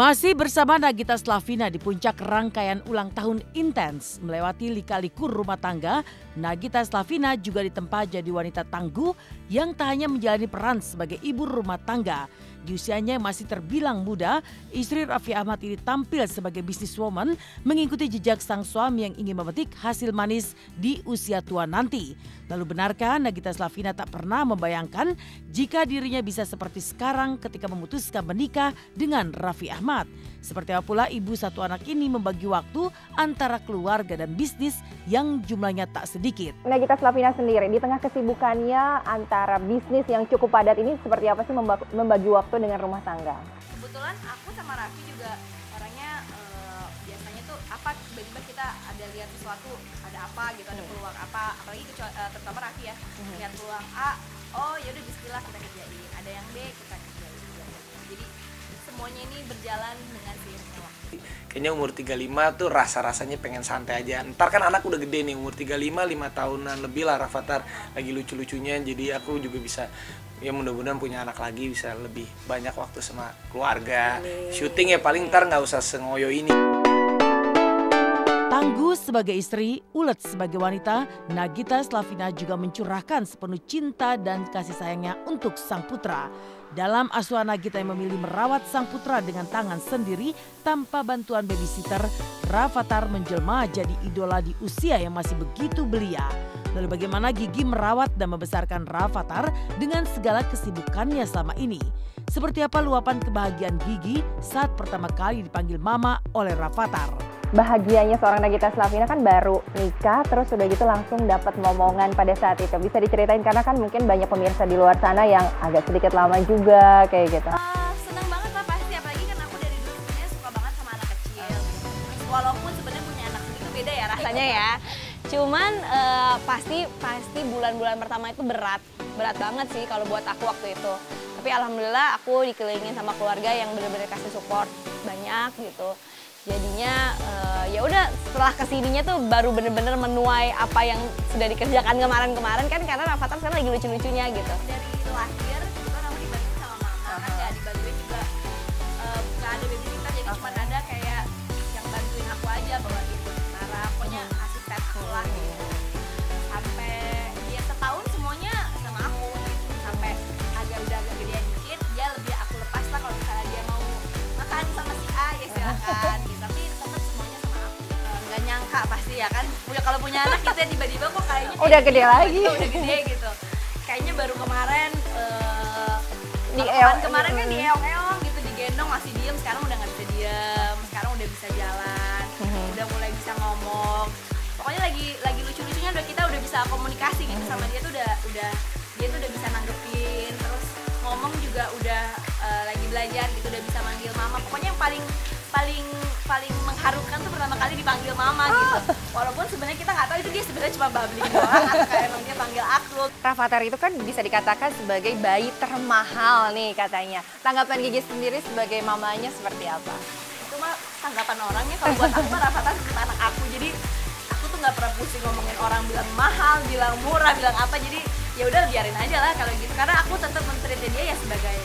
Masih bersama Nagita Slavina di puncak rangkaian ulang tahun intens melewati lika-liku rumah tangga, Nagita Slavina juga ditempa jadi wanita tangguh yang tak hanya menjalani peran sebagai ibu rumah tangga. Di usianya yang masih terbilang muda, istri Raffi Ahmad ini tampil sebagai businesswoman mengikuti jejak sang suami yang ingin memetik hasil manis di usia tua nanti. Lalu benarkah Nagita Slavina tak pernah membayangkan jika dirinya bisa seperti sekarang ketika memutuskan menikah dengan Raffi Ahmad? Seperti apa pula ibu satu anak ini membagi waktu antara keluarga dan bisnis yang jumlahnya tak sedikit. Nagita Slavina sendiri di tengah kesibukannya antara bisnis yang cukup padat ini seperti apa sih membagi waktu dengan rumah tangga? Kebetulan aku sama Raffi juga orangnya biasanya tuh apa tiba-tiba kita ada lihat sesuatu, ada apa gitu, ada peluang apa, apalagi terutama Raffi ya, lihat peluang A, oh yaudah bismillah kita kerjain, ada yang B kita kerjain. Jadi semuanya ini berjalan dengan seiringnya waktu. Kayaknya umur 35 tuh rasa-rasanya pengen santai aja. Ntar kan anak udah gede nih, umur 35, 5 tahunan lebih lah Rafathar. Lagi lucu-lucunya, jadi aku juga bisa, ya mudah-mudahan punya anak lagi, bisa lebih banyak waktu sama keluarga. Syuting ya paling ntar nggak usah sengoyo ini. Tangguh sebagai istri, ulet sebagai wanita, Nagita Slavina juga mencurahkan sepenuh cinta dan kasih sayangnya untuk sang putra. Dalam asuhan Nagita yang memilih merawat sang putra dengan tangan sendiri tanpa bantuan babysitter, Rafathar menjelma jadi idola di usia yang masih begitu belia. Lalu bagaimana Gigi merawat dan membesarkan Rafathar dengan segala kesibukannya selama ini? Seperti apa luapan kebahagiaan Gigi saat pertama kali dipanggil mama oleh Rafathar? Bahagianya seorang Nagita Slavina kan baru nikah, terus udah gitu langsung dapat momongan pada saat itu. Bisa diceritain karena kan mungkin banyak pemirsa di luar sana yang agak sedikit lama juga kayak gitu. Senang banget lah pasti, apalagi kan aku dari dulu sebenarnya suka banget sama anak kecil. Terus walaupun sebenarnya punya anak itu beda ya rasanya ya. Cuman pasti bulan-bulan pertama itu berat banget sih kalau buat aku waktu itu. Tapi alhamdulillah aku dikelilingin sama keluarga yang benar-benar kasih support banyak gitu. Jadinya ya udah setelah kesininya tuh baru bener-bener menuai apa yang sudah dikerjakan kemarin-kemarin kan, karena Rafathar sekarang lagi lucu-lucunya gitu. Dari lahir juga kamu dibantu sama mama kan, ya dibantuin juga nggak ada babysitter, jadi cuma ada kayak yang bantuin aku aja bawa gitu. Nah, pokoknya asisten aku lah gitu. Sampai dia setahun semuanya sama aku gitu. Sampai udah agak gedean dikit, dia lebih aku lepas lah kalau misalnya dia mau makan sama si A ya silakan. Pasti ya kan, kalau punya anak kita tiba-tiba kok kayaknya udah gede lagi, udah gede gitu. Kayaknya baru kemarin kemarin kan dieong-eong gitu, digendong masih diem, sekarang udah nggak bisa diem, sekarang udah bisa jalan, udah mulai bisa ngomong. Pokoknya lagi lucu-lucunya kita udah bisa komunikasi gitu sama dia tuh dia tuh udah bisa nanggepin, terus ngomong juga udah lagi belajar gitu, udah bisa manggil mama. Pokoknya yang paling mengharukan tuh pertama kali dipanggil mama gitu. Walaupun sebenarnya kita nggak tahu itu dia sebenarnya cuma babbling doang atau kayak emang dia panggil aku. Rafathar itu kan bisa dikatakan sebagai bayi termahal nih katanya. Tanggapan Gigi sendiri sebagai mamanya seperti apa? Itu mah tanggapan orangnya, kalau buat aku mah Rafathar seperti anak aku. Jadi aku tuh nggak pernah pusing ngomongin orang bilang mahal, bilang murah, bilang apa. Jadi ya udah biarin aja lah kalau gitu. Karena aku tetap men-treat dia ya sebagai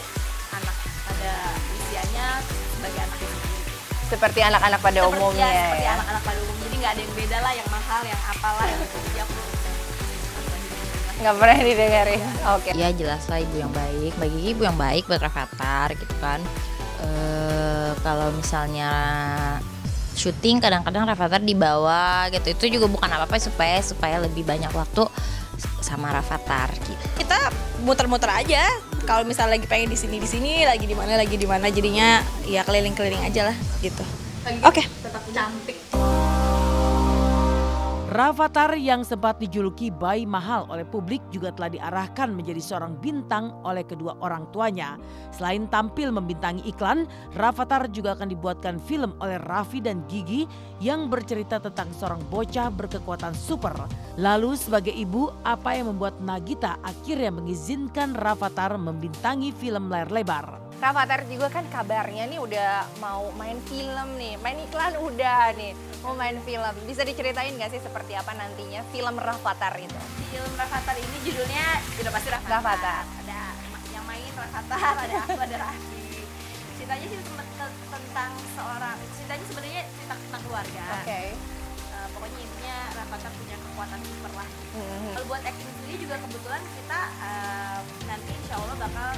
anak pada usianya, sebagai anak sendiri. Seperti anak-anak pada umumnya ya. Seperti anak-anak pada umum, jadi nggak ada yang beda lah, yang mahal, yang apalah gitu. Jadi aku nggak pernah didengarin. Oke. Ya jelas lah ibu yang baik, bagi ibu yang baik buat Rafathar gitu kan. Kalau misalnya syuting kadang-kadang Rafathar dibawa gitu, itu juga bukan apa-apa supaya lebih banyak waktu sama Rafathar gitu. Kita muter-muter aja. Kalau misalnya lagi pengen di sini, lagi di mana, jadinya ya keliling-keliling aja lah gitu. Oke. tetap cantik. Rafathar yang sempat dijuluki bayi mahal oleh publik juga telah diarahkan menjadi seorang bintang oleh kedua orang tuanya. Selain tampil membintangi iklan, Rafathar juga akan dibuatkan film oleh Raffi dan Gigi yang bercerita tentang seorang bocah berkekuatan super. Lalu sebagai ibu, apa yang membuat Nagita akhirnya mengizinkan Rafathar membintangi film layar lebar? Rafathar juga kan kabarnya nih udah mau main film nih, main iklan udah nih, mau main film. Bisa diceritain nggak sih seperti apa nantinya film Rafathar itu? Film Rafathar ini judulnya udah pasti Rafathar. Ada yang main Rafathar, ada aku, ada Raffi. ceritanya sih tentang seorang, ceritanya sebenarnya cerita tentang keluarga. Oke. Pokoknya intinya Rafathar punya kekuatan super lah. Kalau buat acting sendiri juga kebetulan kita nanti insya Allah bakal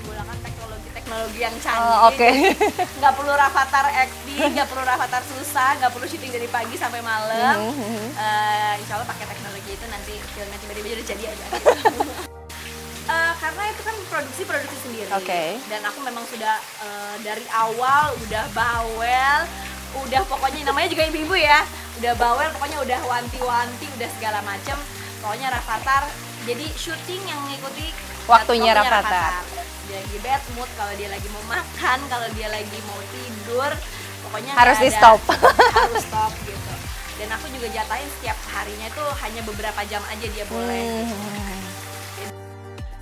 menggunakan teknologi yang canggih. Oke. Nggak perlu Rafathar acting, nggak perlu Rafathar susah, nggak perlu syuting dari pagi sampai malam. Insya Allah pakai teknologi itu nanti filmnya tiba-tiba udah jadi aja. Gitu. Karena itu kan produksi sendiri. Dan aku memang sudah dari awal udah bawel, udah pokoknya namanya juga ibu-ibu ya, udah bawel, pokoknya udah wanti-wanti, udah segala macam. Pokoknya Rafathar jadi syuting yang ngikuti Waktunya Rafathar. Dia lagi bad mood, kalau dia lagi mau makan, kalau dia lagi mau tidur, pokoknya harus di stop. Harus stop gitu. Dan aku juga jatahin setiap harinya itu hanya beberapa jam aja dia boleh.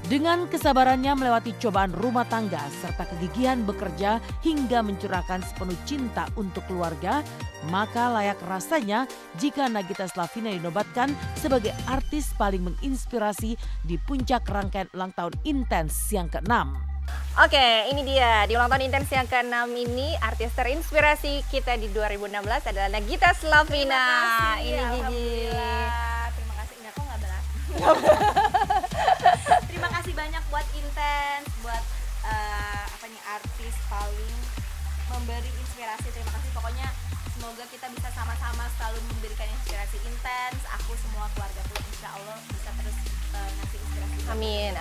Dengan kesabarannya melewati cobaan rumah tangga serta kegigihan bekerja hingga mencurahkan sepenuh cinta untuk keluarga, maka layak rasanya jika Nagita Slavina dinobatkan sebagai artis paling menginspirasi di puncak rangkaian ulang tahun Intens yang ke-6. Oke, ini dia di ulang tahun Intens yang ke-6 ini artis terinspirasi kita di 2016 adalah Nagita Slavina. Ini Gigi. Terima kasih. Enggak, kok nggak berat. Terima kasih banyak buat Intens, buat artis paling memberi inspirasi. Terima kasih, pokoknya semoga kita bisa sama-sama selalu memberikan inspirasi Intens. Aku semua keluargaku insya Allah bisa terus ngasih inspirasi. Amin.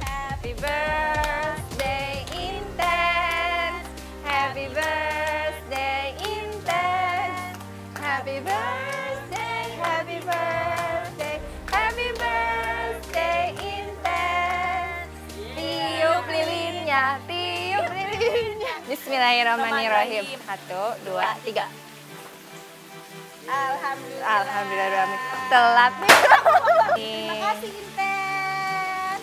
Happy birthday Intens, happy birthday Intens, happy birthday, happy birthday, happy birthday Intens. Tiup lilinnya. Bismillahirrahmanirrahim. 1, 2, 3. Alhamdulillah. Telat nih. Terima kasih Intens.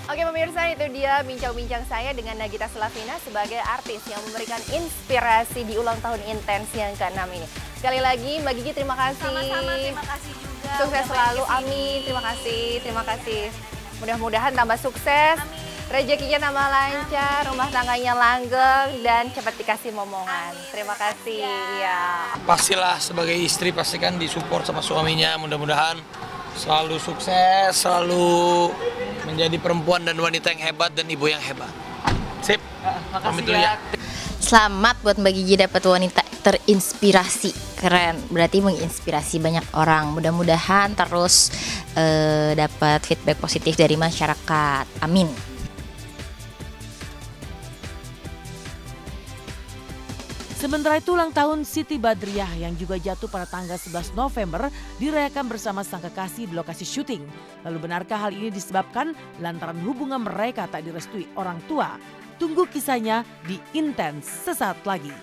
Oke pemirsa, itu dia bincang-bincang saya dengan Nagita Slavina sebagai artis yang memberikan inspirasi di ulang tahun Intens yang ke-6 ini. Sekali lagi Mbak Gigi terima kasih. Sama-sama, terima kasih juga. Sukses selalu, amin. Terima kasih. Mudah-mudahan tambah sukses. Amin. Rezekinya tambah lancar, rumah tangganya langgeng, dan cepat dikasih momongan. Terima kasih. Ya. Pastilah sebagai istri pastikan disupport sama suaminya, mudah-mudahan selalu sukses, selalu menjadi perempuan dan wanita yang hebat dan ibu yang hebat. Sip. Pamit dulu ya. Selamat buat Mbak Gigi dapat wanita terinspirasi. Keren, berarti menginspirasi banyak orang. Mudah-mudahan terus dapat feedback positif dari masyarakat. Amin. Sementara itu ulang tahun Siti Badriah yang juga jatuh pada tanggal 11 November dirayakan bersama sang kekasih di lokasi syuting. Lalu benarkah hal ini disebabkan lantaran hubungan mereka tak direstui orang tua? Tunggu kisahnya di Intens sesaat lagi.